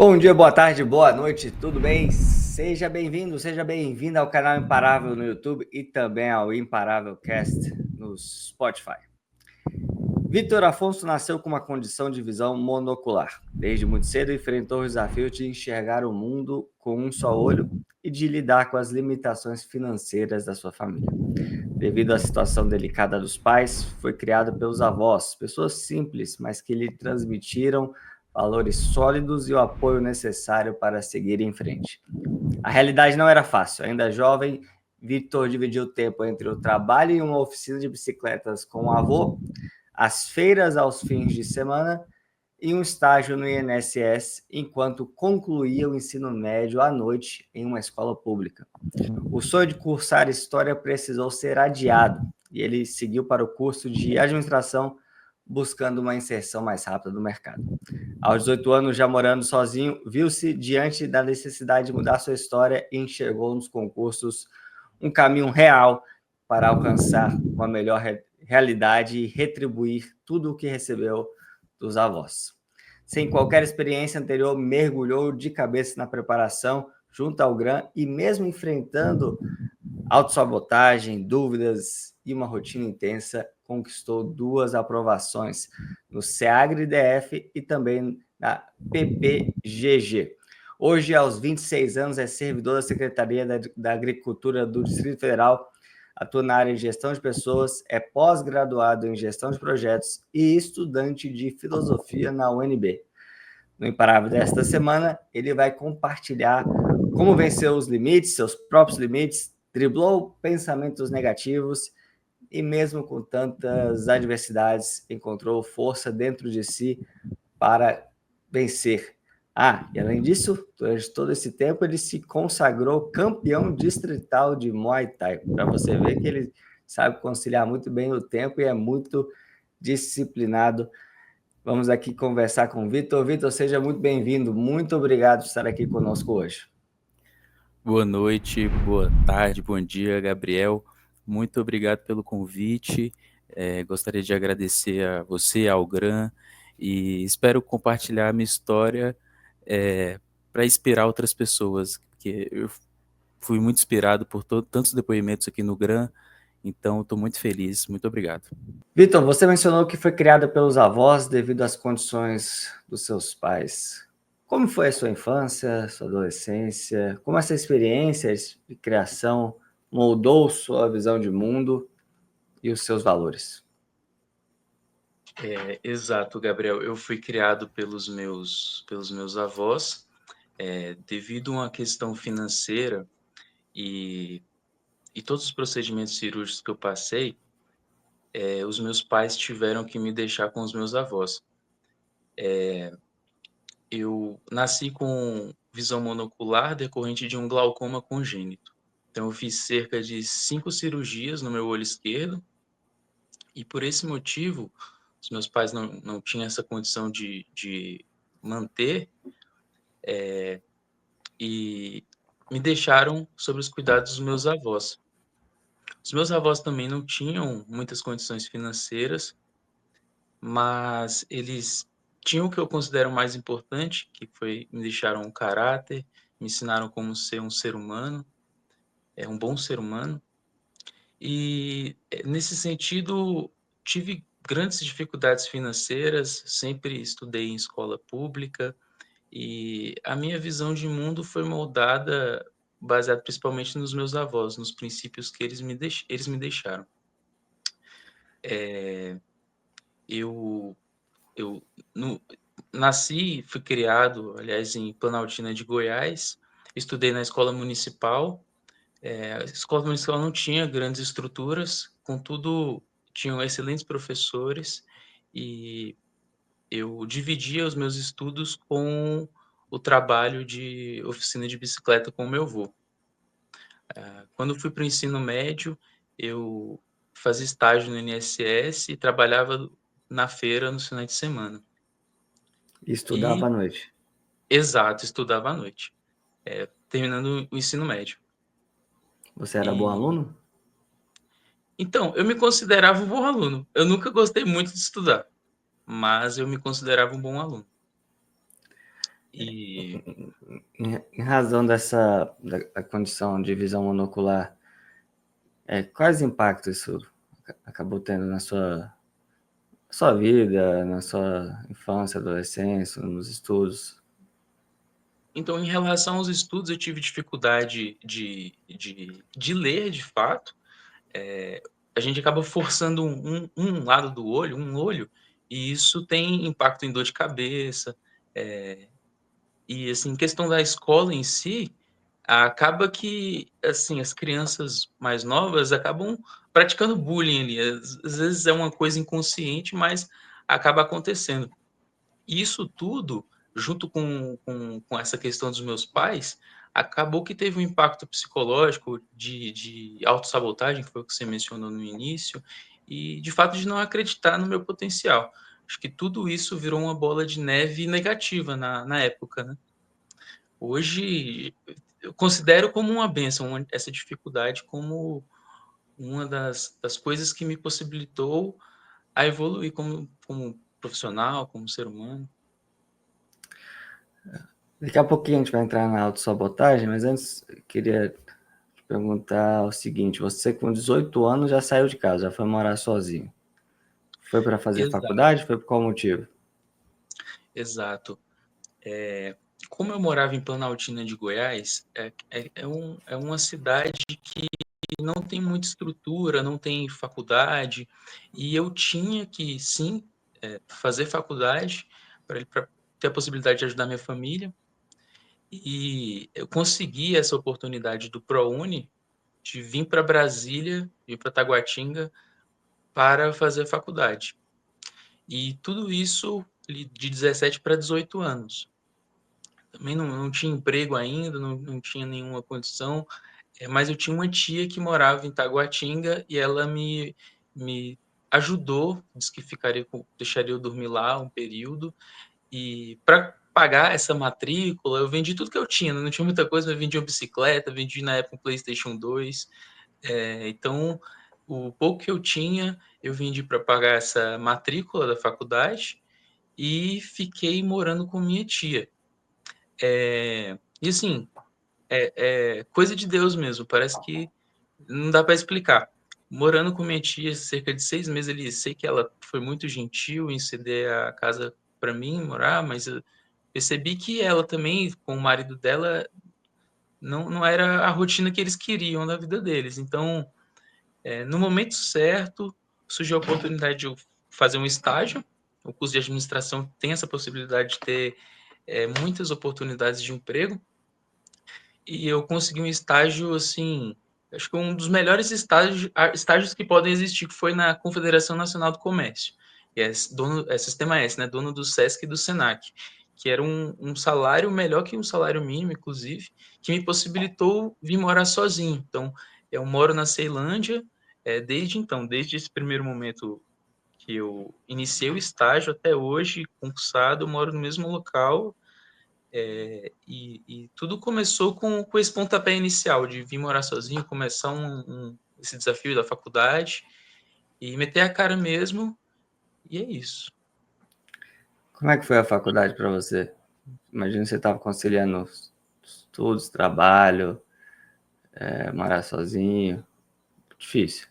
Bom dia, boa tarde, boa noite, tudo bem? Seja bem-vindo, seja bem-vinda ao canal Imparável no YouTube e também ao Imparável Cast no Spotify. Vitor Afonso nasceu com uma condição de visão monocular. Desde muito cedo enfrentou o desafio de enxergar o mundo com um só olho e de lidar com as limitações financeiras da sua família. Devido à situação delicada dos pais, foi criado pelos avós, pessoas simples, mas que lhe transmitiram valores sólidos e o apoio necessário para seguir em frente. A realidade não era fácil. Ainda jovem, Victor dividiu o tempo entre o trabalho em uma oficina de bicicletas com o avô, as feiras aos fins de semana e um estágio no INSS, enquanto concluía o ensino médio à noite em uma escola pública. O sonho de cursar História precisou ser adiado e ele seguiu para o curso de Administração, buscando uma inserção mais rápida no mercado. Aos 18 anos, já morando sozinho, viu-se diante da necessidade de mudar sua história e enxergou nos concursos um caminho real para alcançar uma melhor realidade e retribuir tudo o que recebeu dos avós. Sem qualquer experiência anterior, mergulhou de cabeça na preparação junto ao GRAN e mesmo enfrentando autossabotagem, dúvidas e uma rotina intensa, conquistou 2 aprovações no SEAGRE-DF e também na PPGG. Hoje, aos 26 anos, é servidor da Secretaria da Agricultura do Distrito Federal, atua na área de gestão de pessoas, é pós-graduado em gestão de projetos e estudante de filosofia na UNB. No Imparável desta semana, ele vai compartilhar como vencer os limites, seus próprios limites, driblou pensamentos negativos e mesmo com tantas adversidades, encontrou força dentro de si para vencer. E além disso, durante todo esse tempo, ele se consagrou campeão distrital de Muay Thai. Para você ver que ele sabe conciliar muito bem o tempo e é muito disciplinado. Vamos aqui conversar com o Vitor. Vitor, seja muito bem-vindo. Muito obrigado por estar aqui conosco hoje. Boa noite, boa tarde, bom dia, Gabriel. Muito obrigado pelo convite. Gostaria de agradecer a você, ao GRAN, e espero compartilhar a minha história para inspirar outras pessoas, que eu fui muito inspirado por tantos depoimentos aqui no GRAN, então estou muito feliz. Muito obrigado. Vitor, você mencionou que foi criada pelos avós devido às condições dos seus pais. Como foi a sua infância, sua adolescência? Como essa experiência de criação moldou sua visão de mundo e os seus valores? Exato, Gabriel. Eu fui criado pelos meus avós, devido a uma questão financeira e todos os procedimentos cirúrgicos que eu passei, os meus pais tiveram que me deixar com os meus avós. Eu nasci com visão monocular decorrente de um glaucoma congênito. Então, eu fiz cerca de 5 cirurgias no meu olho esquerdo e, por esse motivo, os meus pais não tinham essa condição de manter e me deixaram sob os cuidados dos meus avós. Os meus avós também não tinham muitas condições financeiras, mas eles tinham o que eu considero mais importante, que foi me deixaram um caráter, me ensinaram como ser um ser humano, um bom ser humano. E, nesse sentido, tive grandes dificuldades financeiras, sempre estudei em escola pública, e a minha visão de mundo foi moldada baseado principalmente nos meus avós, nos princípios que eles me deixaram. Eu nasci, fui criado, aliás, em Planaltina de Goiás, estudei na escola municipal. A escola municipal não tinha grandes estruturas, contudo, tinham excelentes professores e eu dividia os meus estudos com o trabalho de oficina de bicicleta com o meu avô. Quando eu fui para o ensino médio, eu fazia estágio no INSS e trabalhava na feira nos finais de semana. E estudava à noite. Exato, estudava à noite, terminando o ensino médio. Você era bom aluno? Então, eu me considerava um bom aluno. Eu nunca gostei muito de estudar, mas eu me considerava um bom aluno. E Em razão da condição de visão monocular, quais impactos isso acabou tendo na sua vida, na sua infância, adolescência, nos estudos? então, em relação aos estudos, eu tive dificuldade de ler de fato. A gente acaba forçando um lado do olho, um olho, e isso tem impacto em dor de cabeça. E assim, questão da escola em si, acaba que assim, as crianças mais novas acabam praticando bullying ali. Às vezes é uma coisa inconsciente, mas acaba acontecendo. E isso tudo, junto com essa questão dos meus pais, acabou que teve um impacto psicológico de autossabotagem, que foi o que você mencionou no início, e de fato de não acreditar no meu potencial. Acho que tudo isso virou uma bola de neve negativa na época, né. Hoje, eu considero como uma bênção essa dificuldade como uma das coisas que me possibilitou a evoluir como profissional, como ser humano. Daqui a pouquinho a gente vai entrar na autossabotagem, mas antes eu queria te perguntar o seguinte: você com 18 anos já saiu de casa, já foi morar sozinho. Foi para fazer Exato, faculdade? Foi por qual motivo? exato. Como eu morava em Planaltina de Goiás, é uma cidade que não tem muita estrutura, não tem faculdade, e eu tinha que, sim, fazer faculdade para ter a possibilidade de ajudar minha família, e eu consegui essa oportunidade do ProUni, de vir para Brasília, vir para Taguatinga, para fazer faculdade. E tudo isso de 17 para 18 anos. Também não tinha emprego ainda, não tinha nenhuma condição, mas eu tinha uma tia que morava em Taguatinga e ela me ajudou, disse que deixaria eu dormir lá um período, e para pagar essa matrícula, eu vendi tudo que eu tinha, não tinha muita coisa, mas vendi uma bicicleta, vendi na época um PlayStation 2. Então, o pouco que eu tinha, eu vendi para pagar essa matrícula da faculdade e fiquei morando com minha tia. E assim, é coisa de Deus mesmo, parece que não dá para explicar. Morando com minha tia cerca de 6 meses ali, sei que ela foi muito gentil em ceder a casa para mim morar, mas eu percebi que ela também, com o marido dela, não era a rotina que eles queriam da vida deles. Então, no momento certo, surgiu a oportunidade de eu fazer um estágio. O curso de administração tem essa possibilidade de ter muitas oportunidades de emprego. E eu consegui um estágio, assim, acho que um dos melhores estágios que podem existir, que foi na Confederação Nacional do Comércio, que é Sistema S, né, dono do Sesc e do Senac, que era um salário melhor que um salário mínimo, inclusive, que me possibilitou vir morar sozinho. Então, eu moro na Ceilândia, desde então, desde esse primeiro momento que eu iniciei o estágio até hoje, concursado, eu moro no mesmo local, e tudo começou com esse pontapé inicial de vir morar sozinho, começar esse desafio da faculdade e meter a cara mesmo, e é isso. Como é que foi a faculdade para você? Imagino que você estava conciliando estudos, trabalho, morar sozinho. Difícil.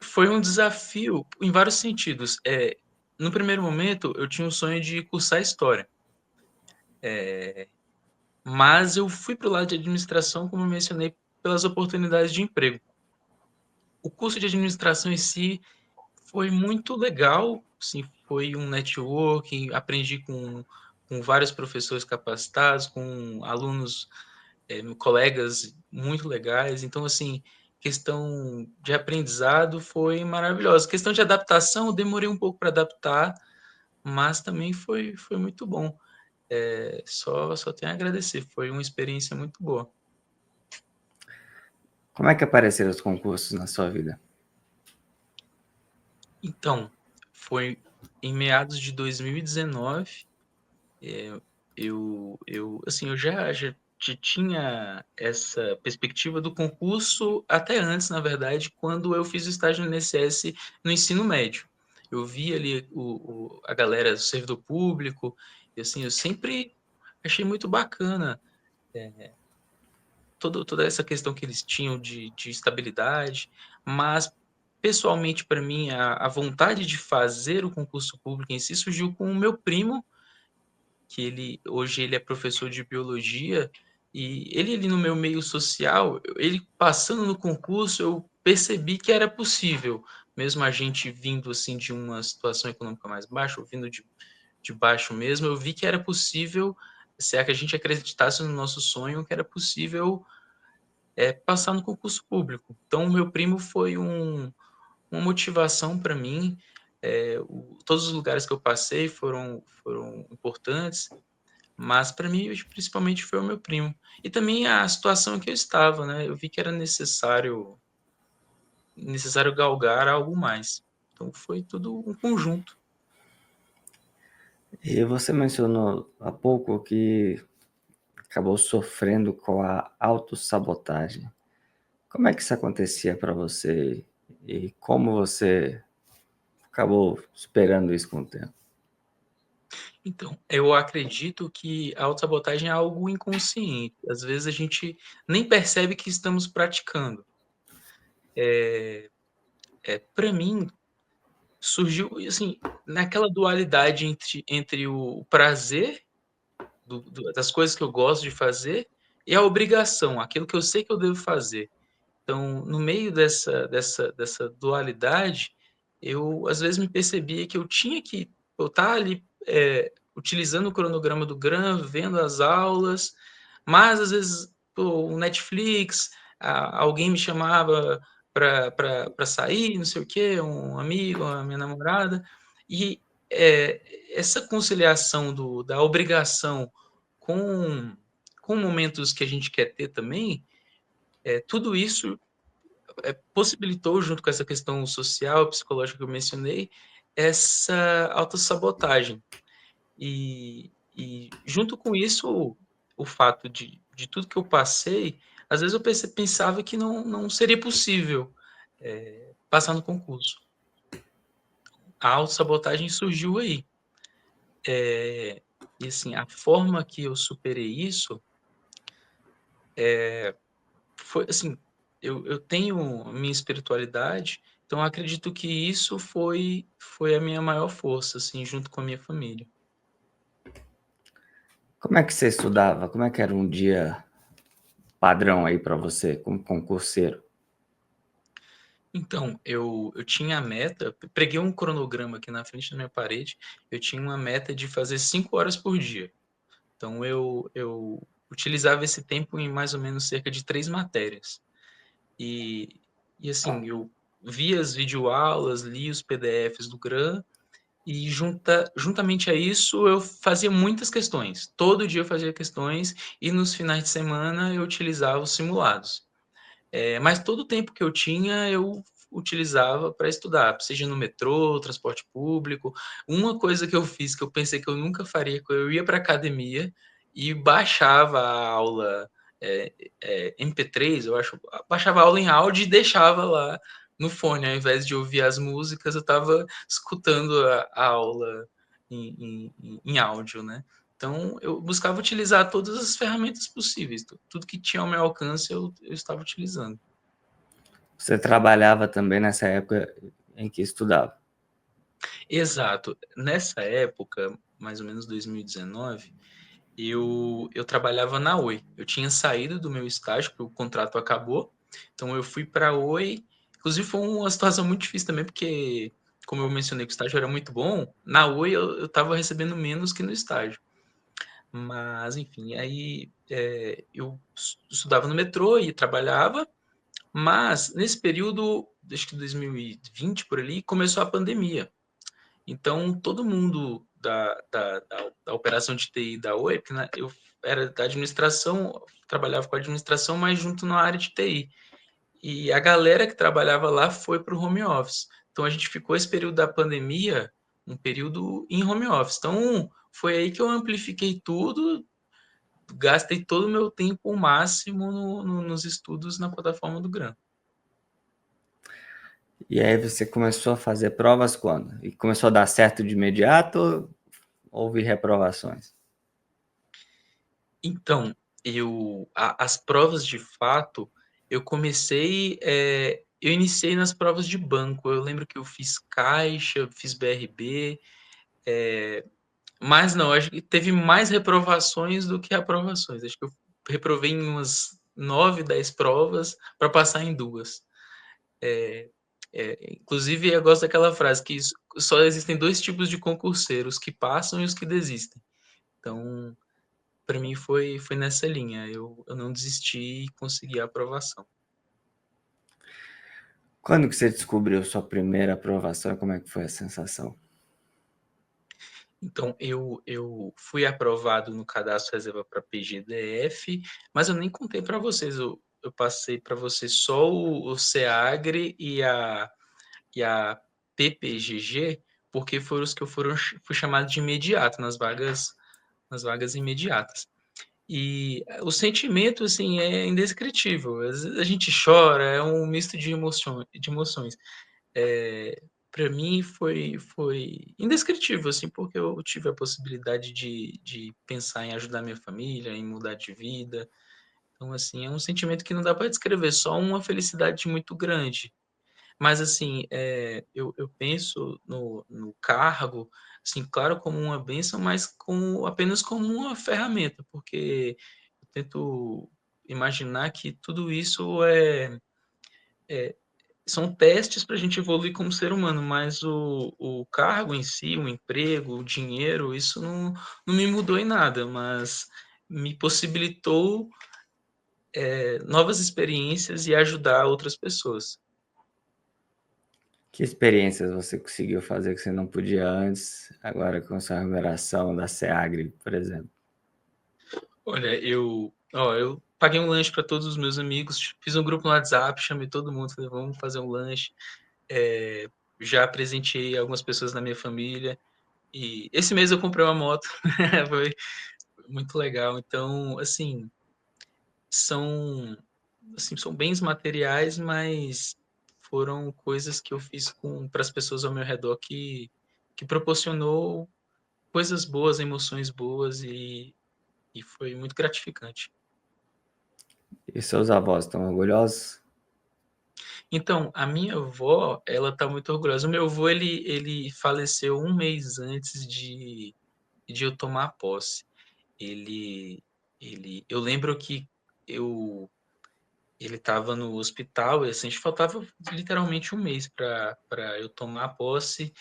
Foi um desafio em vários sentidos. No primeiro momento, eu tinha o sonho de cursar história, mas eu fui para o lado de administração, como eu mencionei, pelas oportunidades de emprego. O curso de administração em si foi muito legal, sim, foi um networking, aprendi com vários professores capacitados, com alunos, colegas muito legais. Então, assim, questão de aprendizado foi maravilhosa. Questão de adaptação, eu demorei um pouco para adaptar, mas também foi muito bom. Só tenho a agradecer, foi uma experiência muito boa. Como é que apareceram os concursos na sua vida? Então, foi em meados de 2019. Assim, eu já tinha essa perspectiva do concurso até antes, na verdade, quando eu fiz o estágio no INSS no ensino médio. Eu vi ali a galera do servidor público, e assim, eu sempre achei muito bacana toda essa questão que eles tinham de estabilidade, mas pessoalmente para mim a vontade de fazer o concurso público em si surgiu com o meu primo, que hoje ele é professor de biologia, e ele ali no meu meio social, ele passando no concurso, eu percebi que era possível, mesmo a gente vindo assim de uma situação econômica mais baixa, ou vindo de baixo mesmo, eu vi que era possível, se é que a gente acreditasse no nosso sonho, que era possível passar no concurso público. Então, o meu primo foi uma motivação para mim. Todos os lugares que eu passei foram importantes, mas para mim, principalmente, foi o meu primo. E também a situação em que eu estava, né? Eu vi que era necessário galgar algo mais. Então, foi tudo um conjunto. E você mencionou há pouco que acabou sofrendo com a autossabotagem. Como é que isso acontecia para você e como você acabou superando isso com o tempo? Então, eu acredito que a autossabotagem é algo inconsciente. Às vezes a gente nem percebe que estamos praticando. Para mim, surgiu assim, naquela dualidade entre o prazer das coisas que eu gosto de fazer e a obrigação, aquilo que eu sei que eu devo fazer. Então, no meio dessa dualidade, eu às vezes me percebia que eu estar ali utilizando o cronograma do GRAM, vendo as aulas, mas às vezes o Netflix, alguém me chamava para sair, não sei o quê, um amigo, a minha namorada, e essa conciliação da obrigação com, com momentos que a gente quer ter também, tudo isso possibilitou, junto com essa questão social, psicológica que eu mencionei, essa autossabotagem. E junto com isso, o fato de tudo que eu passei, às vezes eu pensava que não seria possível passar no concurso. A autossabotagem surgiu aí. E assim, a forma que eu superei isso foi assim, eu tenho minha espiritualidade, então eu acredito que isso foi a minha maior força, assim, junto com a minha família. Como é que você estudava? Como é que era um dia padrão aí para você, como concurseiro? Então, eu tinha a meta, preguei um cronograma aqui na frente da minha parede, eu tinha uma meta de fazer 5 horas por dia. Então eu utilizava esse tempo em mais ou menos cerca de 3 matérias. E e assim, eu via as videoaulas, li os PDFs do GRAM, e juntamente a isso, eu fazia muitas questões. Todo dia eu fazia questões e nos finais de semana eu utilizava os simulados. Mas todo o tempo que eu tinha, eu utilizava para estudar, seja no metrô, transporte público. Uma coisa que eu fiz, que eu pensei que eu nunca faria, que eu ia para academia e baixava a aula MP3, eu acho, baixava a aula em áudio e deixava lá no fone, ao invés de ouvir as músicas, eu estava escutando a aula em áudio, né? Então, eu buscava utilizar todas as ferramentas possíveis, tudo que tinha ao meu alcance eu estava utilizando. Você trabalhava também nessa época em que estudava? Exato. Nessa época, mais ou menos 2019, eu trabalhava na Oi. Eu tinha saído do meu estágio, porque o contrato acabou, então eu fui para a Oi. Inclusive, foi uma situação muito difícil também, porque, como eu mencionei que o estágio era muito bom, na Oi eu estava recebendo menos que no estágio. Mas, enfim, aí eu estudava no metrô e trabalhava, mas nesse período, acho que 2020 por ali, começou a pandemia. Então, todo mundo da operação de TI da Oi, porque né, eu era da administração, trabalhava com administração, mas junto na área de TI. E a galera que trabalhava lá foi para o home office. Então, a gente ficou esse período da pandemia, um período em home office. Então, foi aí que eu amplifiquei tudo, gastei todo o meu tempo o máximo nos estudos na plataforma do GRAM. E aí você começou a fazer provas quando? E começou a dar certo de imediato ou houve reprovações? Então, as provas de fato, eu iniciei nas provas de banco. Eu lembro que eu fiz Caixa, fiz BRB, mas não, acho que teve mais reprovações do que aprovações. Acho que eu reprovei em umas 9, 10 provas para passar em 2. Inclusive, eu gosto daquela frase que só existem 2 tipos de concurseiros, os que passam e os que desistem. Então, para mim foi nessa linha. Eu não desisti e consegui a aprovação. Quando que você descobriu sua primeira aprovação e como é que foi a sensação? Então, eu fui aprovado no cadastro reserva para PGDF, mas eu nem contei para vocês. Eu passei para vocês só o SEAGRE e a PPGG, porque foram os que fui chamado de imediato nas vagas imediatas. E o sentimento, assim, é indescritível. Às vezes a gente chora, é um misto de emoções. Para mim foi indescritível, assim, porque eu tive a possibilidade de pensar em ajudar minha família, em mudar de vida. Então, assim, é um sentimento que não dá para descrever, só uma felicidade muito grande. Mas, assim, eu penso no cargo, assim, claro, como uma bênção, mas apenas como uma ferramenta, porque eu tento imaginar que tudo isso são testes para a gente evoluir como ser humano, mas o cargo em si, o emprego, o dinheiro, isso não me mudou em nada, mas me possibilitou novas experiências e ajudar outras pessoas. Que experiências você conseguiu fazer que você não podia antes, agora com sua remuneração da SEAGRE, por exemplo? Olha, eu paguei um lanche para todos os meus amigos, fiz um grupo no WhatsApp, chamei todo mundo, falei, vamos fazer um lanche. É, já presenteei algumas pessoas da minha família. E esse mês eu comprei uma moto, foi muito legal. Então, são, são bens materiais, mas foram coisas que eu fiz para as pessoas ao meu redor que proporcionou coisas boas, emoções boas e foi muito gratificante. E seus avós estão orgulhosos? Então, a minha avó, ela tá muito orgulhosa. O meu avô, ele faleceu um mês antes de eu tomar posse. Ele, eu lembro que eu, ele estava no hospital, e assim, a gente faltava literalmente um mês para eu tomar posse,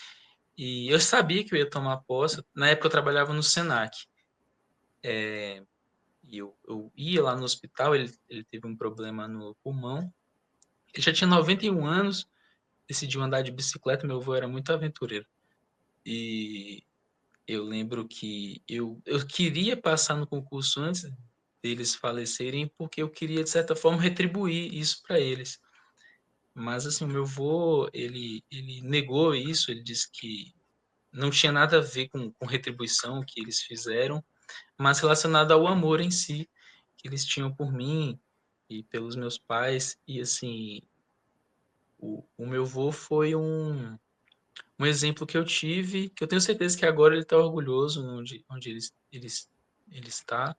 e eu sabia que eu ia tomar posse. Na época eu trabalhava no Senac, e eu ia lá no hospital, ele teve um problema no pulmão, ele já tinha 91 anos, decidiu andar de bicicleta, meu avô era muito aventureiro. E eu lembro que eu queria passar no concurso antes deles falecerem, porque eu queria, de certa forma, retribuir isso para eles. Mas, assim, o meu avô, ele negou isso, ele disse que não tinha nada a ver com retribuição que eles fizeram, mas relacionado ao amor em si, que eles tinham por mim e pelos meus pais. E, assim, o meu avô foi um exemplo que eu tive, que eu tenho certeza que agora ele está orgulhoso onde ele está.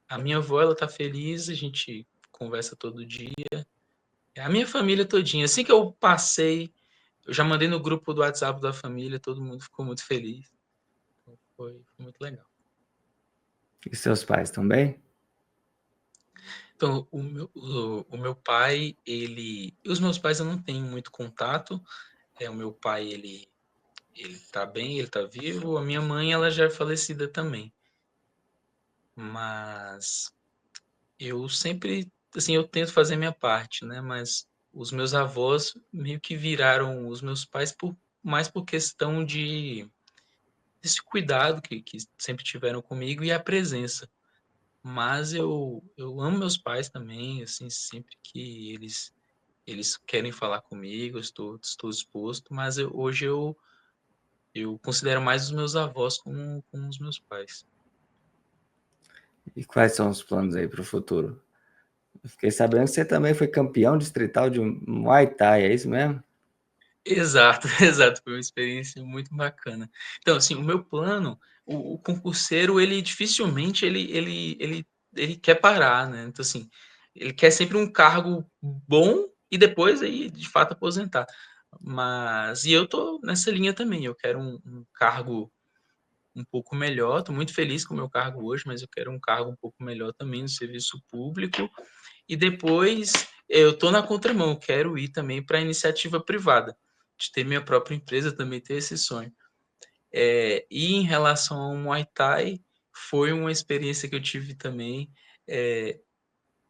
A minha avó, ela está feliz, a gente conversa todo dia. A minha família todinha. Assim que eu passei, eu já mandei no grupo do WhatsApp da família, todo mundo ficou muito feliz. Então, foi muito legal. E seus pais estão bem? Então, o meu pai, ele... Os meus pais eu não tenho muito contato. O meu pai, ele tá bem, ele tá vivo. A minha mãe, ela já é falecida também. Mas eu sempre, assim, eu tento fazer a minha parte, né? Mas os meus avós meio que viraram os meus pais mais por questão desse cuidado que sempre tiveram comigo e a presença. Mas eu amo meus pais também, assim, sempre que eles querem falar comigo, eu estou disposto, mas hoje eu considero mais os meus avós como os meus pais. E quais são os planos aí para o futuro? Eu fiquei sabendo que você também foi campeão distrital de Muay Thai, é isso mesmo? Exato, exato, foi uma experiência muito bacana. Então, assim, o meu plano, o concurseiro, ele dificilmente ele ele quer parar, né? Então, assim, ele quer sempre um cargo bom e depois aí, de fato, aposentar. E eu tô nessa linha também, eu quero um cargo um pouco melhor, tô muito feliz com o meu cargo hoje, mas eu quero um cargo um pouco melhor também no serviço público. E depois eu tô na contramão, quero ir também para a iniciativa privada, de ter minha própria empresa, também ter esse sonho. E em relação ao Muay Thai, foi uma experiência que eu tive também,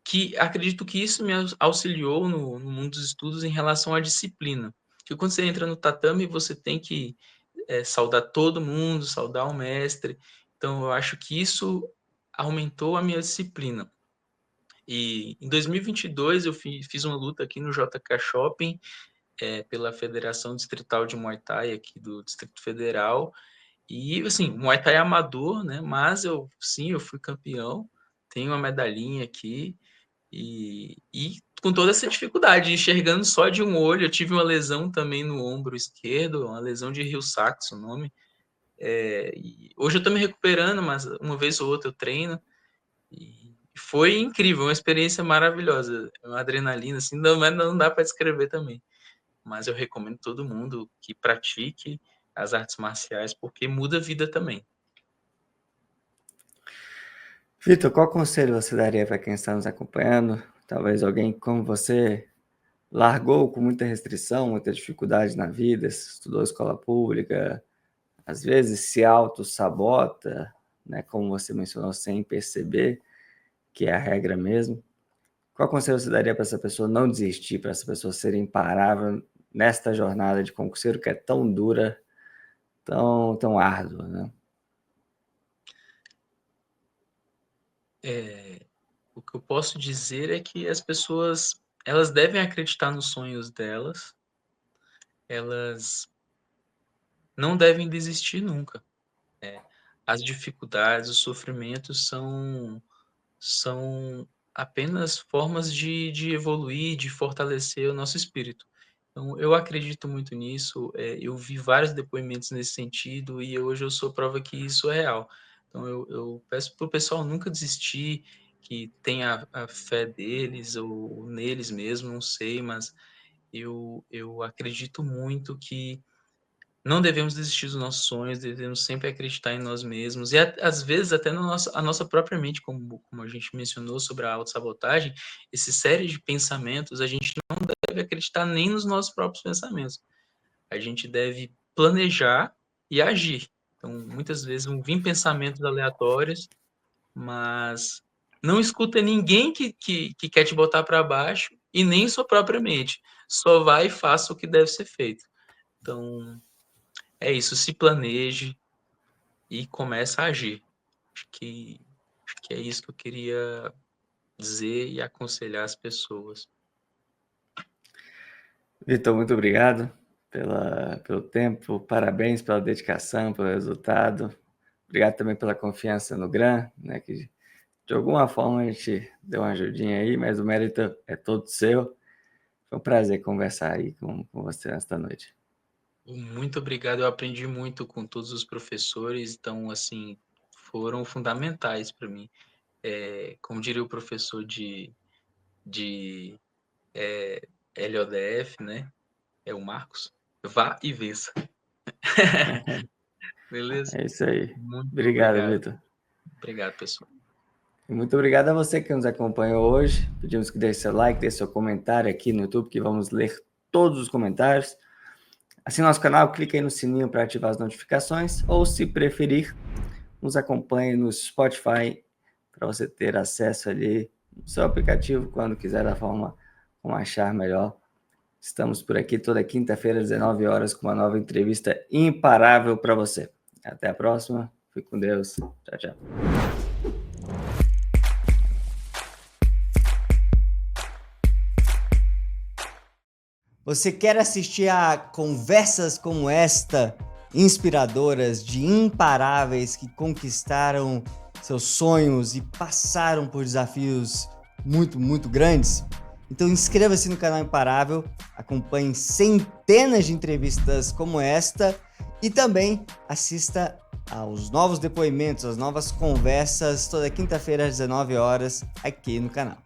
que acredito que isso me auxiliou no mundo dos estudos em relação à disciplina. Que quando você entra no tatame, você tem que saudar todo mundo, saudar o mestre. Então, eu acho que isso aumentou a minha disciplina. E em 2022 eu fiz uma luta aqui no JK Shopping, pela Federação Distrital de Muay Thai aqui do Distrito Federal. E assim, Muay Thai é amador, né? Mas eu fui campeão, tenho uma medalhinha aqui e com toda essa dificuldade, enxergando só de um olho, eu tive uma lesão também no ombro esquerdo, uma lesão de Hill-Sachs, o nome. E hoje eu tô me recuperando, mas uma vez ou outra eu treino. E foi incrível, uma experiência maravilhosa. Uma adrenalina, assim, não dá para descrever também. Mas eu recomendo todo mundo que pratique as artes marciais, porque muda a vida também. Vitor, qual conselho você daria para quem está nos acompanhando? Talvez alguém como você largou com muita restrição, muita dificuldade na vida, estudou escola pública, às vezes se auto-sabota, né, como você mencionou, sem perceber, que é a regra mesmo. Qual conselho você daria para essa pessoa não desistir, para essa pessoa ser imparável nesta jornada de concurseiro que é tão dura, tão árdua, né? O que eu posso dizer é que as pessoas, elas devem acreditar nos sonhos delas, elas não devem desistir nunca. As dificuldades, os sofrimentos são apenas formas de evoluir, de fortalecer o nosso espírito. Então, eu acredito muito nisso, eu vi vários depoimentos nesse sentido e hoje eu sou prova que isso é real. Então, eu peço para o pessoal nunca desistir, que tenha a fé deles ou neles mesmo, não sei, mas eu acredito muito que não devemos desistir dos nossos sonhos, devemos sempre acreditar em nós mesmos. E às vezes até a nossa própria mente, como a gente mencionou sobre a autossabotagem, essa série de pensamentos, a gente não deve acreditar nem nos nossos próprios pensamentos. A gente deve planejar e agir. Então, muitas vezes vão vir pensamentos aleatórios, mas não escuta ninguém que quer te botar para baixo e nem sua própria mente. Só vai e faça o que deve ser feito. Então, é isso, se planeje e comece a agir. Acho que é isso que eu queria dizer e aconselhar as pessoas. Vitor, muito obrigado pelo tempo, parabéns pela dedicação, pelo resultado. Obrigado também pela confiança no GRAN, né, que de alguma forma a gente deu uma ajudinha aí, mas o mérito é todo seu. Foi um prazer conversar aí com você nesta noite. Muito obrigado, eu aprendi muito com todos os professores, então, assim, foram fundamentais para mim. Como diria o professor de LODF, né? É o Marcos. Vá e vença. Beleza? É isso aí. Muito Obrigado, obrigado. Vitor. Obrigado, pessoal. E muito obrigado a você que nos acompanhou hoje. Pedimos que deixe seu like, deixe seu comentário aqui no YouTube, que vamos ler todos os comentários. Assine nosso canal, clique aí no sininho para ativar as notificações, ou se preferir, nos acompanhe no Spotify para você ter acesso ali no seu aplicativo quando quiser, da forma como achar melhor. Estamos por aqui toda quinta-feira, às 19 horas, com uma nova entrevista imparável para você. Até a próxima. Fique com Deus. Tchau, tchau. Você quer assistir a conversas como esta, inspiradoras, de imparáveis que conquistaram seus sonhos e passaram por desafios muito, muito grandes? Então inscreva-se no canal Imparável, acompanhe centenas de entrevistas como esta e também assista aos novos depoimentos, às novas conversas, toda quinta-feira às 19 horas aqui no canal.